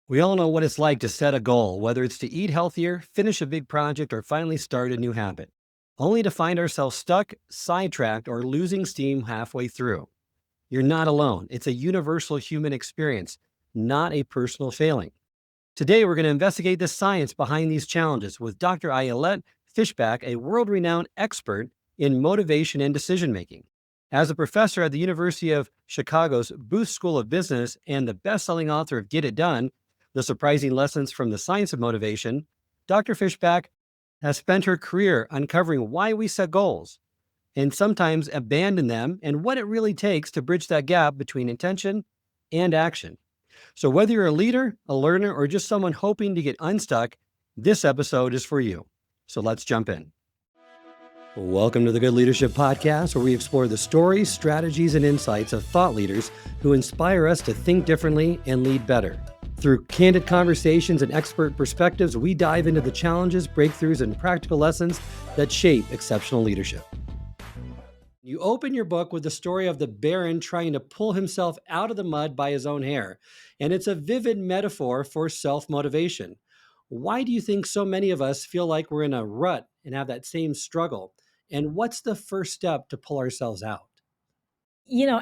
We all know what it's like to set a goal, whether it's to eat healthier, finish a big project, or finally start a new habit, only to find ourselves stuck, sidetracked, or losing steam halfway through. You're not alone. It's a universal human experience, not a personal failing. Today, we're going to investigate the science behind these challenges with Dr. Ayelet Fishbach, a world renowned expert in motivation and decision making. As a professor at the University of Chicago's Booth School of Business and the best selling author of Get It Done, The Surprising Lessons from the Science of Motivation, Dr. Fishbach has spent her career uncovering why we set goals and sometimes abandon them and what it really takes to bridge that gap between intention and action. So, whether you're a leader, a learner, or just someone hoping to get unstuck, this episode is for you. So, let's jump in. Welcome to the Good Leadership Podcast, where we explore the stories, strategies, and insights of thought leaders who inspire us to think differently and lead better. Through candid conversations and expert perspectives, we dive into the challenges, breakthroughs, and practical lessons that shape exceptional leadership. You open your book with the story of the Baron trying to pull himself out of the mud by his own hair, and it's a vivid metaphor for self-motivation. Why do you think so many of us feel like we're in a rut and have that same struggle? And what's the first step to pull ourselves out?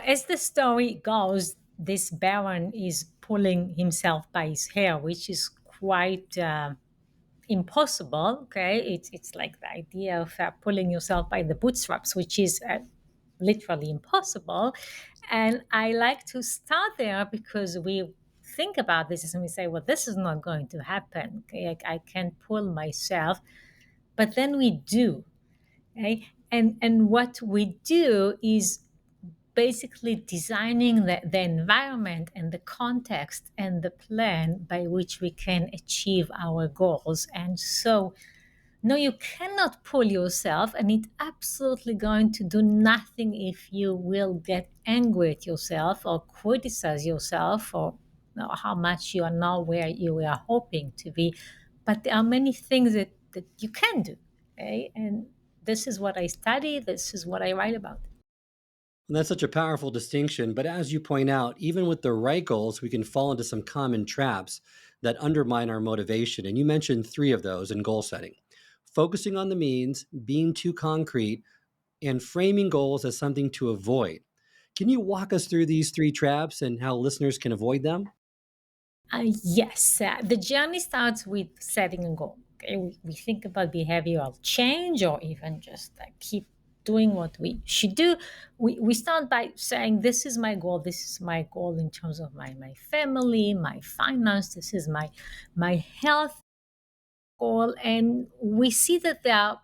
As the story goes, this baron is pulling himself by his hair, which is quite impossible. Okay, it's like the idea of pulling yourself by the bootstraps, which is literally impossible. And I like to start there because we think about this and we say, well, this is not going to happen. Okay, I can't pull myself, but then we do. Okay, and what we do is basically designing the environment and the context and the plan by which we can achieve our goals. And so, no, you cannot pull yourself, and it's absolutely going to do nothing if you will get angry at yourself or criticize yourself or how much you are not where you are hoping to be. But there are many things that you can do. Okay? And this is what I study, this is what I write about. And that's such a powerful distinction. But as you point out, even with the right goals, we can fall into some common traps that undermine our motivation. And you mentioned three of those in goal setting: focusing on the means, being too concrete, and framing goals as something to avoid. Can you walk us through these three traps and how listeners can avoid them? Yes, the journey starts with setting a goal. Okay, we think about behavioral change or even just keep doing what we should do. We start by saying, this is my goal. This is my goal in terms of my family, my finance. This is my health goal. And we see that there are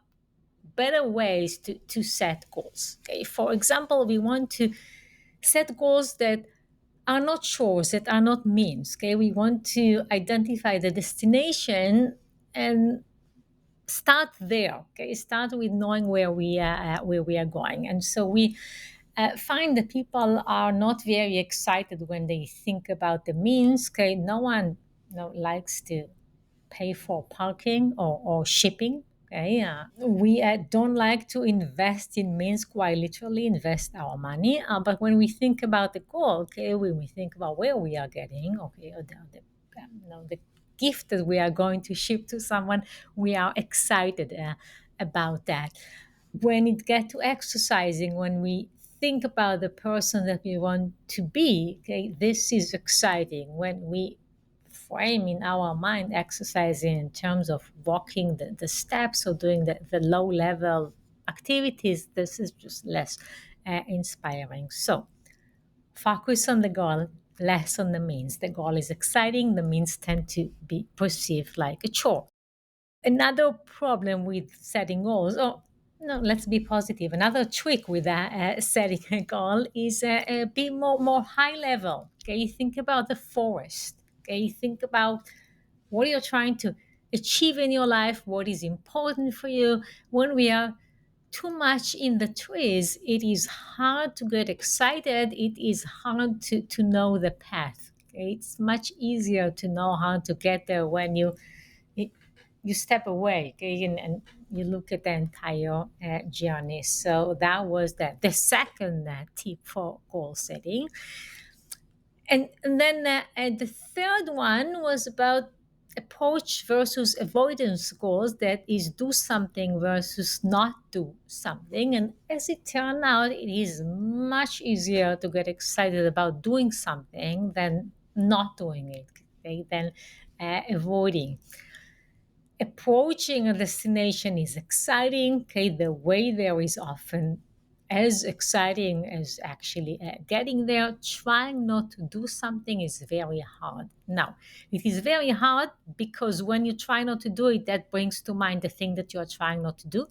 better ways to set goals. Okay, for example, we want to set goals that are not chores, that are not means. Okay, we want to identify the destination and start there. Okay, start with knowing where we are going, and so we find that people are not very excited when they think about the means. Okay, no one likes to pay for parking or shipping. Okay, we don't like to invest in means, quite literally invest our money. But when we think about the goal, okay, when we think about where we are getting, okay, or the gift that we are going to ship to someone, we are excited about that. When it gets to exercising, when we think about the person that we want to be, okay, this is exciting. When we frame in our mind exercising in terms of walking the steps or doing the low level activities, this is just less inspiring. So focus on the goal, less on the means. The goal is exciting, the means tend to be perceived like a chore. Another problem with setting goals, or no, let's be positive. Another trick with setting a goal is be more high level. Okay, you think about the forest. Okay, you think about what you're trying to achieve in your life, what is important for you. When we are too much in the trees, it is hard to get excited. It is hard to know the path. Okay? It's much easier to know how to get there when you step away, okay, and you look at the entire journey. So that was the second tip for goal setting. And then the third one was about approach versus avoidance goals, that is do something versus not do something. And as it turned out, it is much easier to get excited about doing something than not doing it, okay, than avoiding. Approaching a destination is exciting. Okay, the way there is often as exciting as actually getting there. Trying not to do something is very hard. Now, it is very hard because when you try not to do it, that brings to mind the thing that you are trying not to do.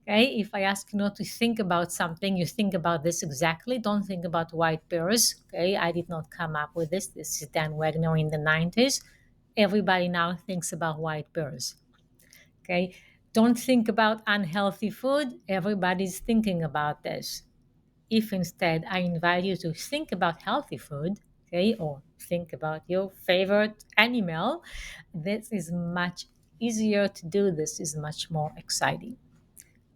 Okay, if I ask you not to think about something, you think about this exactly. Don't think about white bears. Okay, I did not come up with this. This is Dan Wagner in the 90s. Everybody now thinks about white bears. Okay, don't think about unhealthy food. Everybody's thinking about this. If instead I invite you to think about healthy food, okay, or think about your favorite animal, this is much easier to do. This is much more exciting.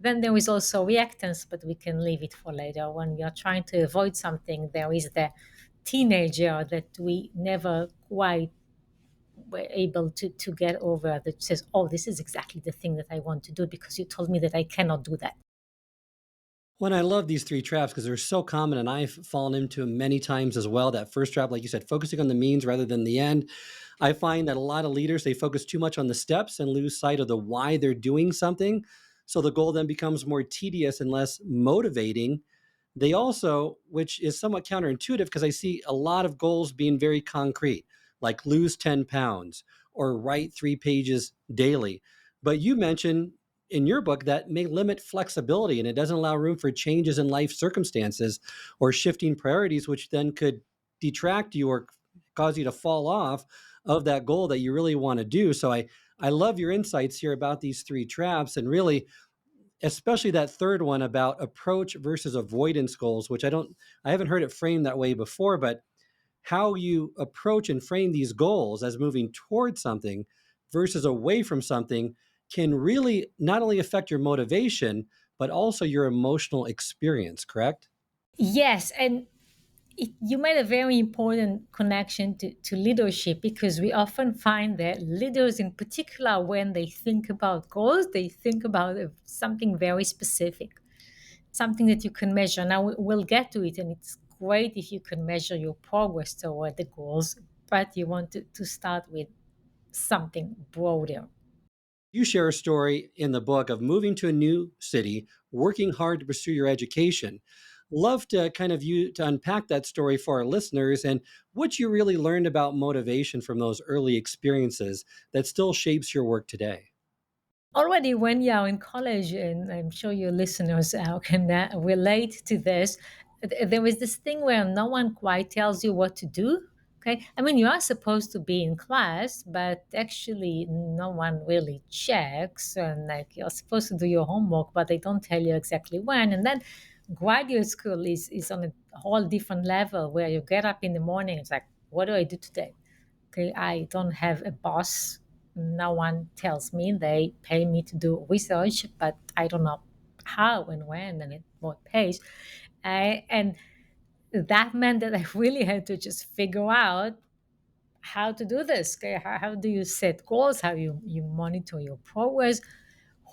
Then there is also reactance, but we can leave it for later. When we are trying to avoid something, there is the teenager that we never quite were able to get over, that says, oh, this is exactly the thing that I want to do because you told me that I cannot do that. When I love these three traps because they're so common and I've fallen into them many times as well. That first trap, like you said, focusing on the means rather than the end. I find that a lot of leaders, they focus too much on the steps and lose sight of the why they're doing something. So the goal then becomes more tedious and less motivating. They also, which is somewhat counterintuitive because I see a lot of goals being very concrete, like lose 10 pounds or write 3 pages daily. But you mentioned in your book that may limit flexibility and it doesn't allow room for changes in life circumstances or shifting priorities, which then could detract you or cause you to fall off of that goal that you really want to do. So I love your insights here about these three traps, and really especially that third one about approach versus avoidance goals, which I haven't heard it framed that way before, but how you approach and frame these goals as moving towards something versus away from something can really not only affect your motivation, but also your emotional experience, correct? Yes, and you made a very important connection to leadership, because we often find that leaders in particular, when they think about goals, they think about something very specific, something that you can measure. Now we'll get to it, and it's great if you can measure your progress toward the goals, but you want to start with something broader. You share a story in the book of moving to a new city, working hard to pursue your education. Love to kind of you to unpack that story for our listeners and what you really learned about motivation from those early experiences that still shapes your work today. Already when you're in college, and I'm sure your listeners can relate to this, there is this thing where no one quite tells you what to do. Okay, I mean, you are supposed to be in class, but actually no one really checks, and like you're supposed to do your homework, but they don't tell you exactly when. And then graduate school is on a whole different level, where you get up in the morning, it's like, what do I do today? Okay, I don't have a boss. No one tells me. They pay me to do research, but I don't know how and when and at what pace. And that meant that I really had to just figure out how to do this. Okay, how do you set goals? How you monitor your progress?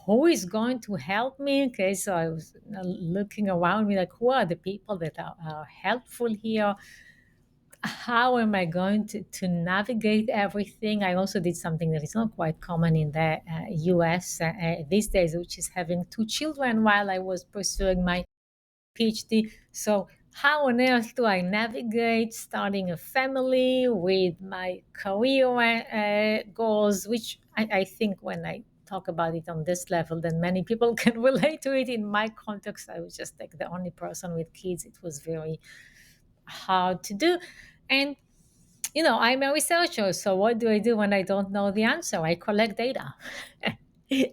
Who is going to help me? Okay, so I was looking around me like, who are the people that are helpful here? How am I going to navigate everything? I also did something that is not quite common in the US these days, which is having two children while I was pursuing my PhD. So, how on earth do I navigate starting a family with my career goals, which I think when I talk about it on this level, then many people can relate to it. In my context, I was just like the only person with kids. It was very hard to do. And I'm a researcher, so what do I do when I don't know the answer? I collect data.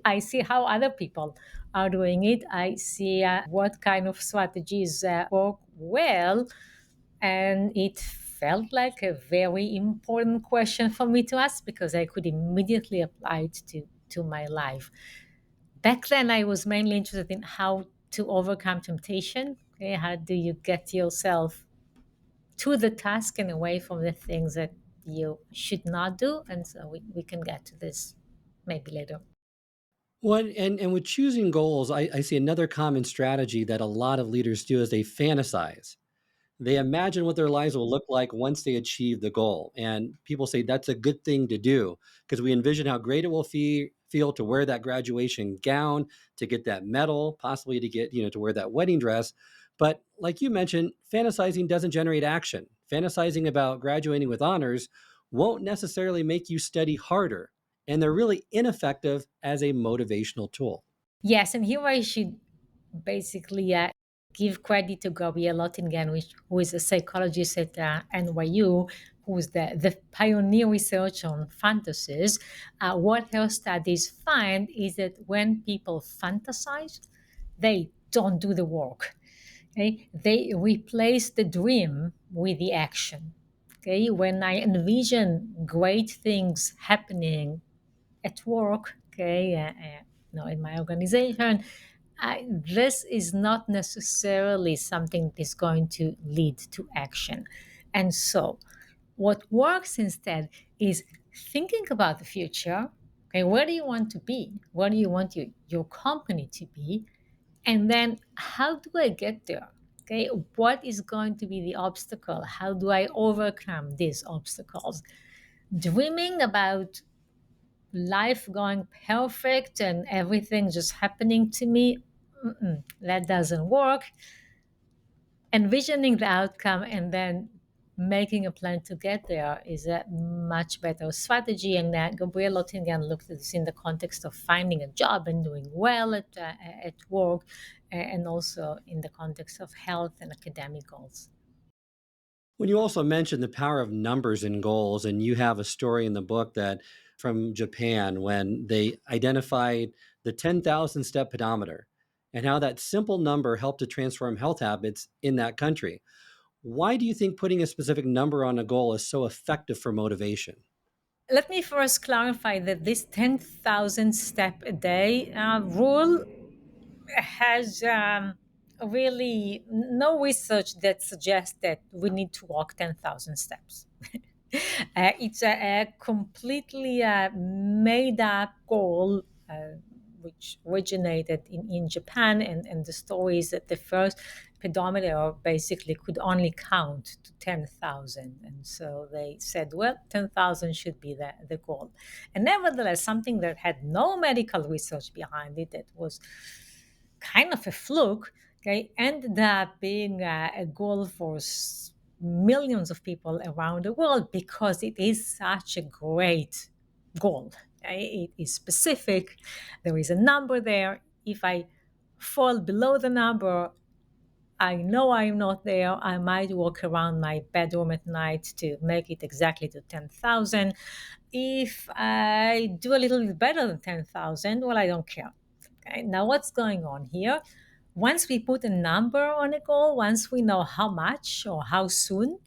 I see how other people are doing it. I see what kind of strategies work well. And it felt like a very important question for me to ask, because I could immediately apply it to my life. Back then, I was mainly interested in how to overcome temptation. Okay, how do you get yourself to the task and away from the things that you should not do. And so we can get to this maybe later. Well, and with choosing goals, I see another common strategy that a lot of leaders do is they fantasize. They imagine what their lives will look like once they achieve the goal. And people say that's a good thing to do because we envision how great it will feel to wear that graduation gown, to get that medal, possibly to get, to wear that wedding dress. But like you mentioned, fantasizing doesn't generate action. Fantasizing about graduating with honors won't necessarily make you study harder. And they're really ineffective as a motivational tool. Yes, and here I should basically give credit to Gabrielle Ottingen, who is a psychologist at NYU, who is the pioneer research on fantasies. What her studies find is that when people fantasize, they don't do the work. Okay? They replace the dream with the action. Okay, when I envision great things happening at work, okay, in my organization, this is not necessarily something that is going to lead to action. And so, what works instead is thinking about the future. Okay, where do you want to be? Where do you want your company to be? And then, how do I get there? Okay, what is going to be the obstacle? How do I overcome these obstacles? Dreaming about life going perfect and everything just happening to me, that doesn't work. Envisioning the outcome and then making a plan to get there is a much better strategy. And Gabriel Ottingen looked at this in the context of finding a job and doing well at work, and also in the context of health and academic goals. When you also mentioned the power of numbers and goals, and you have a story in the book that from Japan when they identified the 10,000 step pedometer and how that simple number helped to transform health habits in that country. Why do you think putting a specific number on a goal is so effective for motivation? Let me first clarify that this 10,000 step a day rule has really no research that suggests that we need to walk 10,000 steps. It's a completely made up goal, which originated in Japan. And the story is that the first pedometer basically could only count to 10,000. And so they said, well, 10,000 should be the goal. And nevertheless, something that had no medical research behind it, that was kind of a fluke, okay, ended up being a goal for millions of people around the world because it is such a great goal. Okay? It is specific. There is a number there. If I fall below the number, I know I'm not there. I might walk around my bedroom at night to make it exactly to 10,000. If I do a little bit better than 10,000, well, I don't care. Okay? Now, what's going on here? Once we put a number on a goal, once we know how much or how soon,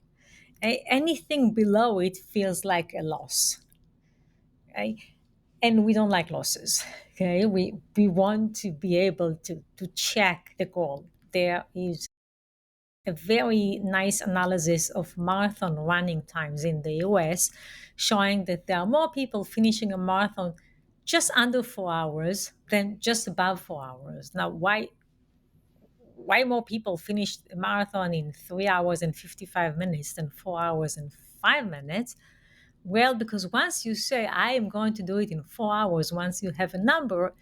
anything below it feels like a loss. Okay? And we don't like losses. Okay, we want to be able to check the goal. There is a very nice analysis of marathon running times in the US showing that there are more people finishing a marathon just under 4 hours than just above 4 hours. Now, why more people finish a marathon in 3 hours and 55 minutes than 4 hours and 5 minutes? Well, because once you say, I am going to do it in 4 hours, once you have a number,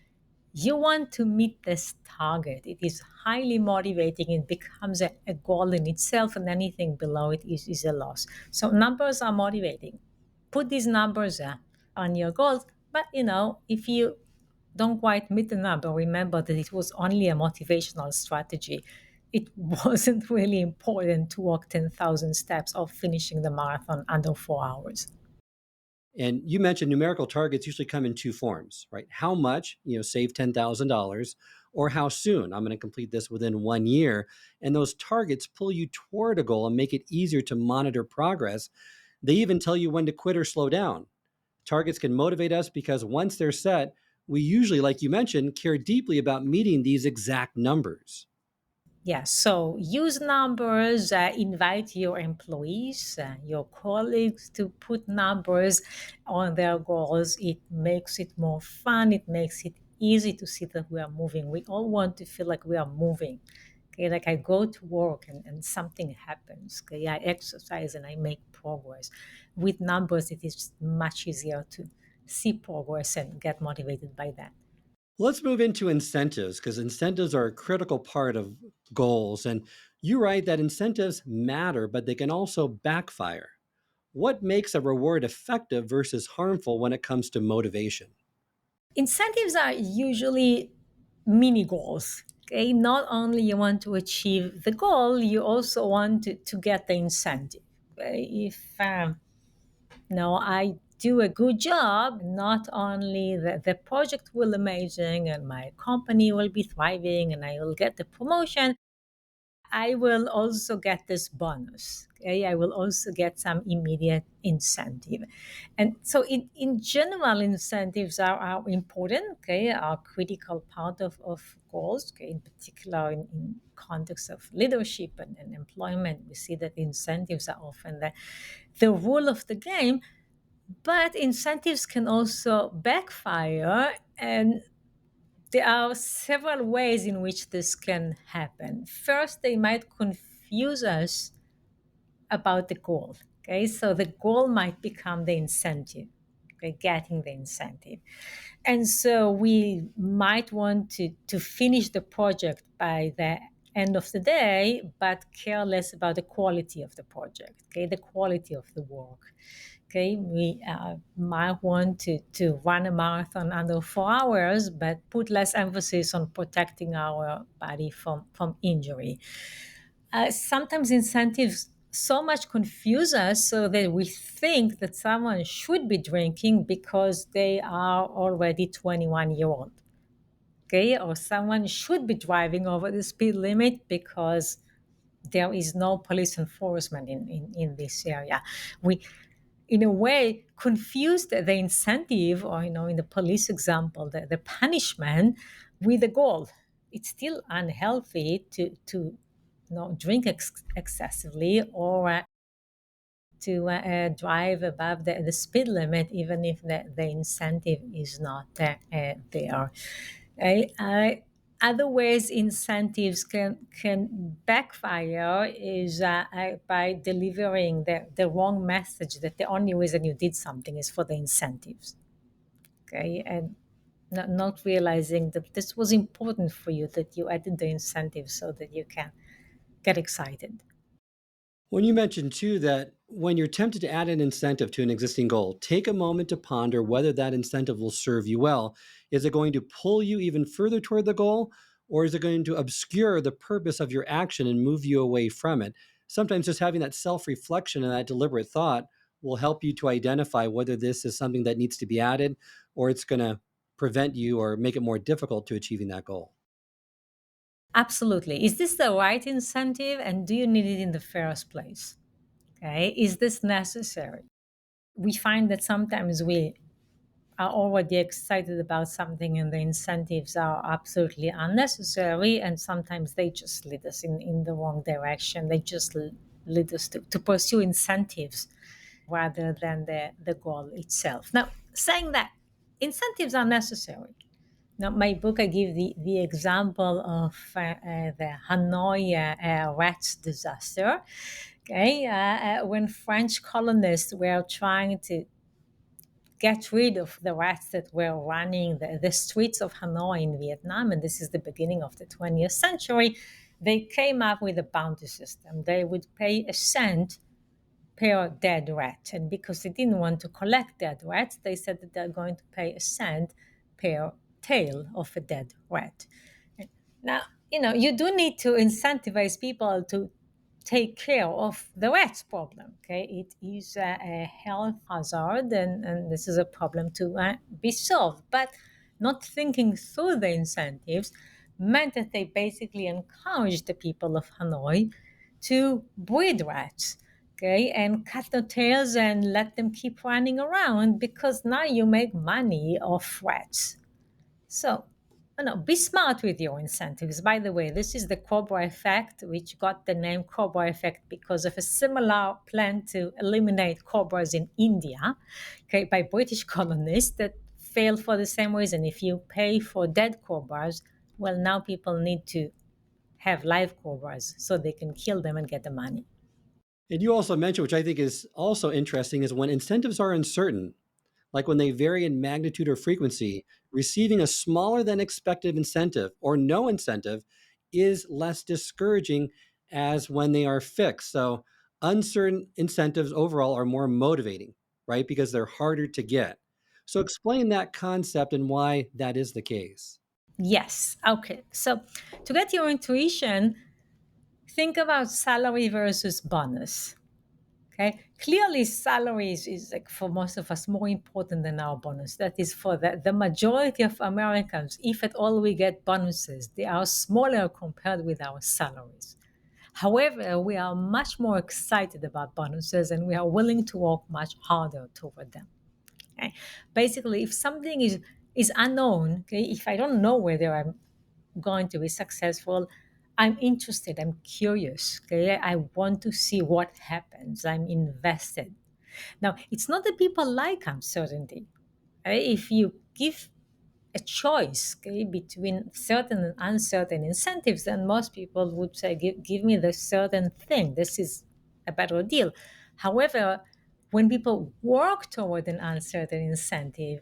you want to meet this target. It is highly motivating. It becomes a goal in itself, and anything below it is a loss. So numbers are motivating. Put these numbers on your goals. But, if you don't quite meet the number, remember that it was only a motivational strategy. It wasn't really important to walk 10,000 steps or finishing the marathon under 4 hours. And you mentioned numerical targets usually come in two forms, right? How much, save $10,000, or how soon I'm going to complete this within 1 year. And those targets pull you toward a goal and make it easier to monitor progress. They even tell you when to quit or slow down. Targets can motivate us because once they're set, we usually, like you mentioned, care deeply about meeting these exact numbers. Yeah, so use numbers, invite your employees, your colleagues to put numbers on their goals. It makes it more fun. It makes it easy to see that we are moving. We all want to feel like we are moving. Okay, like I go to work and something happens. Okay, I exercise and I make progress. With numbers, it is much easier to see progress and get motivated by that. Let's move into incentives because incentives are a critical part of goals. And you write that incentives matter, but they can also backfire. What makes a reward effective versus harmful when it comes to motivation? Incentives are usually mini goals. Okay, not only you want to achieve the goal, you also want to get the incentive. Okay? If no, I do a good job, not only the project will amazing and my company will be thriving and I will get the promotion, I will also get this bonus. Okay, I will also get some immediate incentive. And so in general, incentives are important, okay, are critical part of goals, okay, in particular in context of leadership and employment. We see that incentives are often the rule of the game, but incentives can also backfire, and there are several ways in which this can happen. First, they might confuse us about the goal. Okay, so the goal might become the incentive, okay, getting the incentive. And so we might want to finish the project by the end of the day, but care less about the quality of the project, okay, the quality of the work. Okay, we might want to run a marathon under 4 hours, but put less emphasis on protecting our body from injury. Sometimes incentives so much confuse us so that we think that someone should be drinking because they are already 21-year-old. Okay, or someone should be driving over the speed limit because there is no police enforcement in this area. We, in a way, confuse the incentive, or in the police example, the punishment with the goal. It's still unhealthy to drink excessively, or to drive above the speed limit, even if the incentive is not there. Other ways incentives can backfire is by delivering the wrong message that the only reason you did something is for the incentives. Okay, and not realizing that this was important for you, that you added the incentive so that you can get excited. When you mentioned too that when you're tempted to add an incentive to an existing goal, take a moment to ponder whether that incentive will serve you well. Is it going to pull you even further toward the goal, or is it going to obscure the purpose of your action and move you away from it? Sometimes just having that self reflection and that deliberate thought will help you to identify whether this is something that needs to be added or it's going to prevent you or make it more difficult to achieving that goal. Absolutely. Is this the right incentive, and do you need it in the first place? Okay, is this necessary? We find that sometimes we are already excited about something and the incentives are absolutely unnecessary, and sometimes they just lead us in the wrong direction. They just lead us to pursue incentives rather than the goal itself. Now, saying that, incentives are necessary. Now, my book, I give the example of the Hanoi rats disaster. Okay, when French colonists were trying to get rid of the rats that were running the streets of Hanoi in Vietnam, and this is the beginning of the 20th century, they came up with a bounty system. They would pay a cent per dead rat. And because they didn't want to collect dead rats, they said that they're going to pay a cent per tail of a dead rat. Now, you do need to incentivize people to take care of the rats problem. Okay, it is a health hazard, and this is a problem to be solved. But not thinking through the incentives meant that they basically encouraged the people of Hanoi to breed rats, okay, and cut their tails and let them keep running around, because now you make money off rats. So no, be smart with your incentives. By the way, this is the Cobra effect, which got the name Cobra effect because of a similar plan to eliminate cobras in India, okay, by British colonists that failed for the same reason. If you pay for dead cobras, well, now people need to have live cobras so they can kill them and get the money. And you also mentioned, which I think is also interesting, is when incentives are uncertain, like when they vary in magnitude or frequency, receiving a smaller than expected incentive or no incentive is less discouraging as when they are fixed. So uncertain incentives overall are more motivating, right? Because they're harder to get. So explain that concept and why that is the case. Yes. Okay. So to get your intuition, think about salary versus bonus. Okay. Clearly, salaries is like for most of us more important than our bonus. That is for the majority of Americans. If at all we get bonuses, they are smaller compared with our salaries. However, we are much more excited about bonuses and we are willing to work much harder toward them. Okay? Basically, if something is unknown, okay, if I don't know whether I'm going to be successful, I'm interested, I'm curious, okay? I want to see what happens. I'm invested. Now, it's not that people like uncertainty. Okay? If you give a choice, okay, between certain and uncertain incentives, then most people would say, give me the certain thing. This is a better deal. However, when people work toward an uncertain incentive,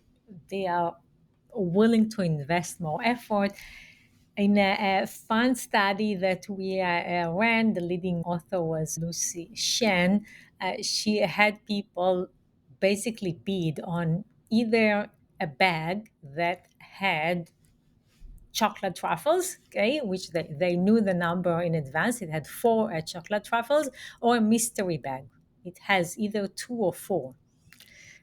they are willing to invest more effort. In a fun study that we ran, the leading author was Lucy Shen. She had people basically bid on either a bag that had chocolate truffles, okay, which they knew the number in advance. It had four chocolate truffles, or a mystery bag. It has either two or four.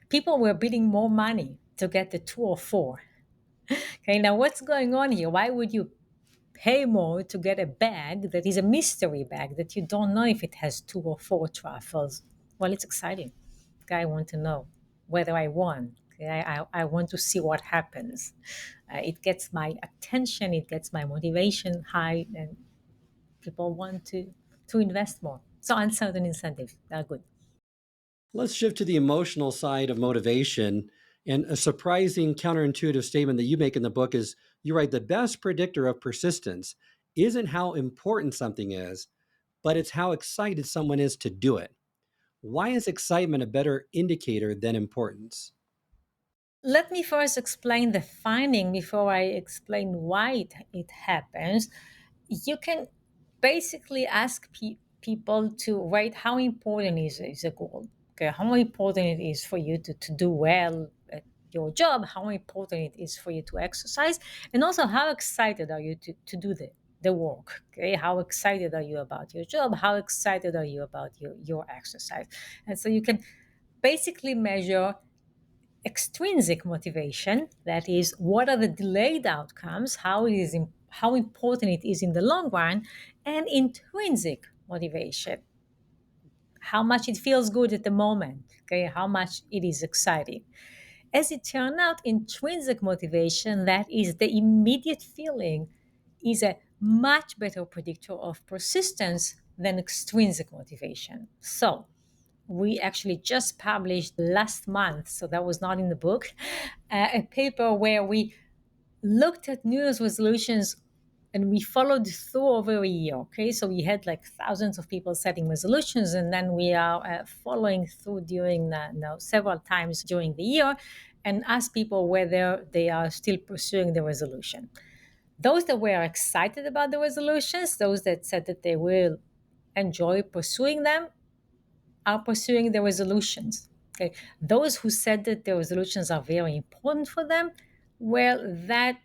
People were bidding more money to get the two or four. Okay, now what's going on here? Why would you pay more to get a bag that is a mystery bag that you don't know if it has two or four truffles? Well, it's exciting. Okay, I want to know whether I won. Okay, I want to see what happens. It gets my attention, it gets my motivation high, and people want to invest more. So uncertain incentives are good. Let's shift to the emotional side of motivation. And a surprising counterintuitive statement that you make in the book is you write the best predictor of persistence isn't how important something is, but it's how excited someone is to do it. Why is excitement a better indicator than importance? Let me first explain the finding before I explain why it happens. You can basically ask people to rate how important is a goal. Okay, how important it is for you to do well at your job, how important it is for you to exercise, and also how excited are you to do the work. Okay, how excited are you about your job? How excited are you about your exercise? And so you can basically measure extrinsic motivation, that is what are the delayed outcomes, how important it is in the long run, and intrinsic motivation, how much it feels good at the moment, okay, how much it is exciting. As it turned out, intrinsic motivation, that is the immediate feeling, is a much better predictor of persistence than extrinsic motivation. So we actually just published last month, so that was not in the book, a paper where we looked at New Year's resolutions and we followed through over a year. Okay, so we had like thousands of people setting resolutions, and then we are following through during several times during the year, and ask people whether they are still pursuing the resolution. Those that were excited about the resolutions, those that said that they will enjoy pursuing them, are pursuing the resolutions. Okay, those who said that the resolutions are very important for them, well, that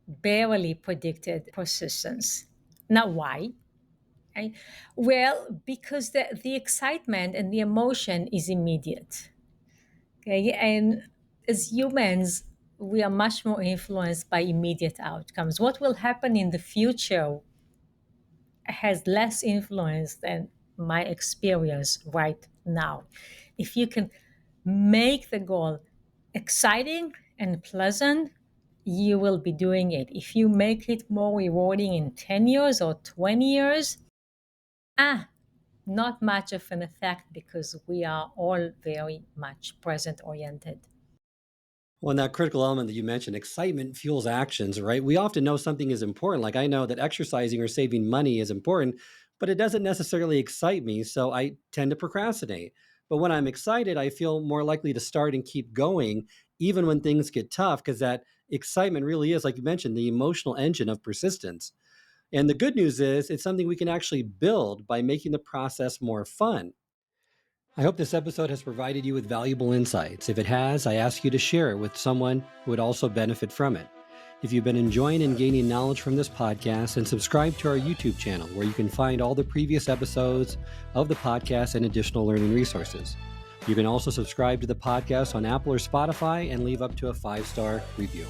barely predicted persistence. Now, why? Okay. Well, because the excitement and the emotion is immediate. Okay, and as humans, we are much more influenced by immediate outcomes. What will happen in the future has less influence than my experience right now. If you can make the goal exciting and pleasant, you will be doing it. If you make it more rewarding in 10 years or 20 years, not much of an effect because we are all very much present oriented. Well, and that critical element that you mentioned, excitement fuels actions, right? We often know something is important. Like I know that exercising or saving money is important, but it doesn't necessarily excite me. So I tend to procrastinate. But when I'm excited, I feel more likely to start and keep going, even when things get tough, because that excitement really is, like you mentioned, the emotional engine of persistence. And the good news is it's something we can actually build by making the process more fun. I hope this episode has provided you with valuable insights. If it has, I ask you to share it with someone who would also benefit from it. If you've been enjoying and gaining knowledge from this podcast, then subscribe to our YouTube channel where you can find all the previous episodes of the podcast and additional learning resources. You can also subscribe to the podcast on Apple or Spotify and leave up to a 5-star review.